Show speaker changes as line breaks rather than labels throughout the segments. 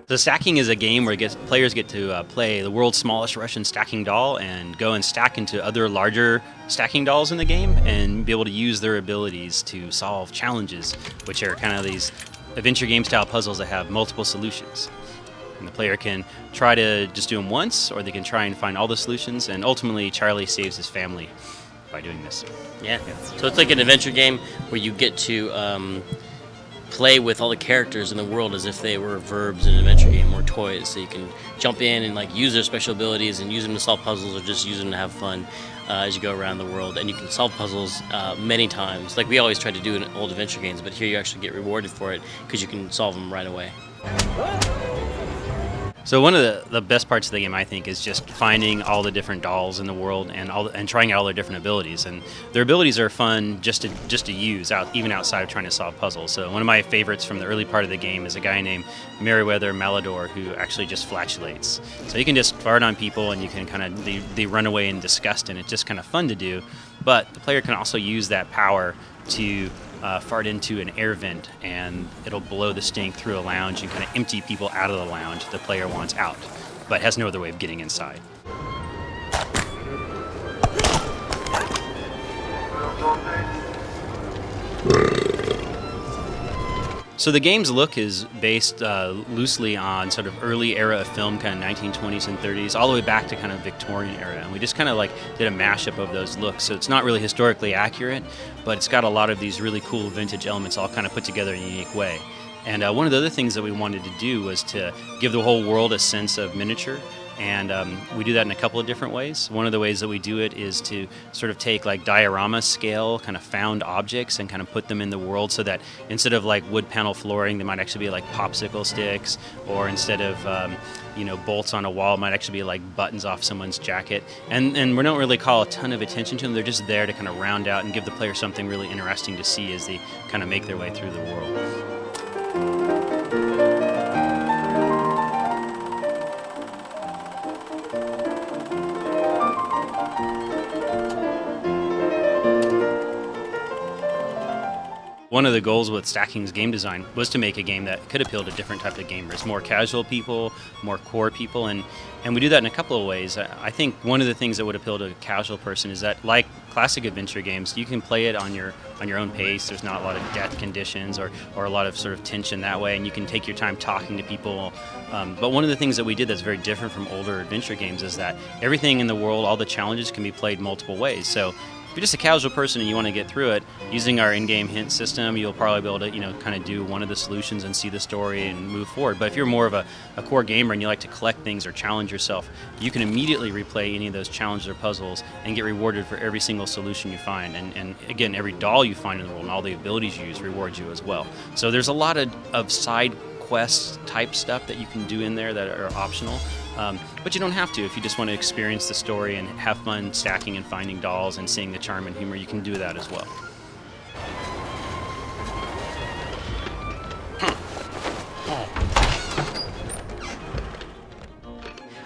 So stacking is a game where players get to play the world's smallest Russian stacking doll and go and stack into other larger stacking dolls in the game and be able to use their abilities to solve challenges, which are kind of these adventure game style puzzles that have multiple solutions. And the player can try to just do them once, or they can try and find all the solutions, and ultimately Charlie saves his family by doing this.
Yeah. So it's like an adventure game where you get to play with all the characters in the world as if they were verbs in an adventure game or toys. So you can jump in and like use their special abilities and use them to solve puzzles, or just use them to have fun as you go around the world. And you can solve puzzles many times, like we always try to do in old adventure games. But here you actually get rewarded for it because you can solve them right away.
So one of the best parts of the game, I think, is just finding all the different dolls in the world and trying out all their different abilities. And their abilities are fun just to use even outside of trying to solve puzzles. So one of my favorites from the early part of the game is a guy named Meriwether Malador, who actually just flatulates. So you can just fart on people and you can kind of they run away in disgust, and it's just kind of fun to do. But the player can also use that power to fart into an air vent, and it'll blow the stink through a lounge and kind of empty people out of the lounge the player wants out, but has no other way of getting inside. So the game's look is based loosely on sort of early era of film, kind of 1920s and 30s, all the way back to kind of Victorian era. And we just kind of like did a mashup of those looks. So it's not really historically accurate, but it's got a lot of these really cool vintage elements all kind of put together in a unique way. And one of the other things that we wanted to do was to give the whole world a sense of miniature. And we do that in a couple of different ways. One of the ways that we do it is to sort of take like diorama scale kind of found objects and kind of put them in the world, so that instead of like wood panel flooring, they might actually be like popsicle sticks, or instead of bolts on a wall, it might actually be like buttons off someone's jacket. And we don't really call a ton of attention to them. They're just there to kind of round out and give the player something really interesting to see as they kind of make their way through the world. One of the goals with Stacking's game design was to make a game that could appeal to different types of gamers, more casual people, more core people, and we do that in a couple of ways. I think one of the things that would appeal to a casual person is that, like classic adventure games, you can play it on your own pace. There's not a lot of death conditions or a lot of sort of tension that way, and you can take your time talking to people. But one of the things that we did that's very different from older adventure games is that everything in the world, all the challenges, can be played multiple ways. So if you're just a casual person and you want to get through it, using our in-game hint system, you'll probably be able to, kind of do one of the solutions and see the story and move forward. But if you're more of a core gamer and you like to collect things or challenge yourself, you can immediately replay any of those challenges or puzzles and get rewarded for every single solution you find. And again, every doll you find in the world and all the abilities you use rewards you as well. So there's a lot of side quest type stuff that you can do in there that are optional. But you don't have to. If you just want to experience the story and have fun stacking and finding dolls and seeing the charm and humor, you can do that as well.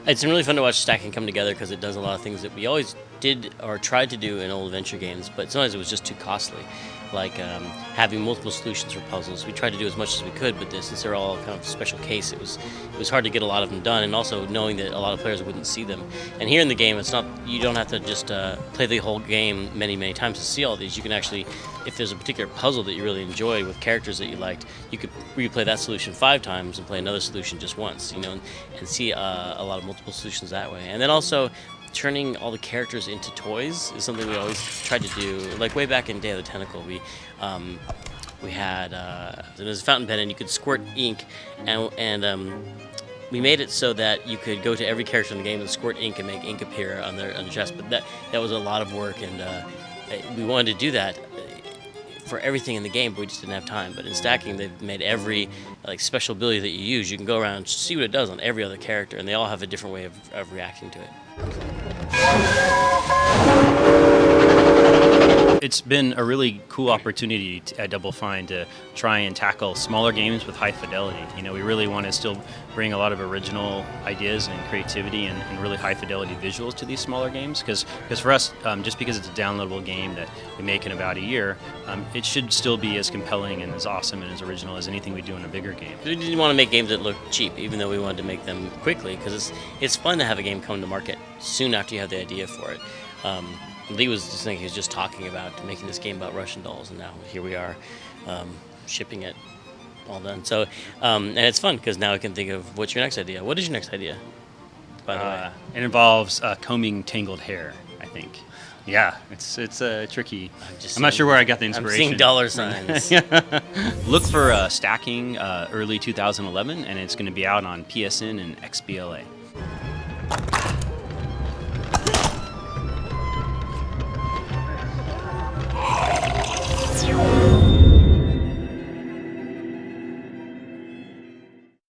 It's been really fun to watch stacking come together because it does a lot of things that we always did or tried to do in old adventure games, but sometimes it was just too costly. Like having multiple solutions for puzzles. We tried to do as much as we could, but since they're all kind of special case, it was hard to get a lot of them done, and also knowing that a lot of players wouldn't see them. And here in the game, it's not, you don't have to just play the whole game many times to see all these. You can actually, if there's a particular puzzle that you really enjoy with characters that you liked, you could replay that solution 5 times and play another solution just once, and see a lot of multiple solutions that way. And then also, turning all the characters into toys is something we always tried to do. Like way back in Day of the Tentacle, we had there was a fountain pen and you could squirt ink, and we made it so that you could go to every character in the game and squirt ink and make ink appear on their chest. But that was a lot of work, and we wanted to do that for everything in the game, but we just didn't have time. But in stacking, they've made every special ability that you use, you can go around and see what it does on every other character, and they all have a different way of reacting to it.
It's been a really cool opportunity at Double Fine to try and tackle smaller games with high fidelity. We really want to still bring a lot of original ideas and creativity and really high fidelity visuals to these smaller games. Because for us, just because it's a downloadable game that we make in about a year, it should still be as compelling and as awesome and as original as anything we do in a bigger game.
We didn't want to make games that look cheap, even though we wanted to make them quickly, because it's fun to have a game come to market soon after you have the idea for it. Lee was just thinking, he was just talking about making this game about Russian dolls, and now here we are shipping it all done. So, and it's fun because now I can think of what's your next idea. What is your next idea, by the way?
It involves combing tangled hair, I think. Yeah, it's tricky. I'm not sure where I got the inspiration.
I'm seeing dollar signs.
Look for Stacking early 2011, and it's going to be out on PSN and XBLA.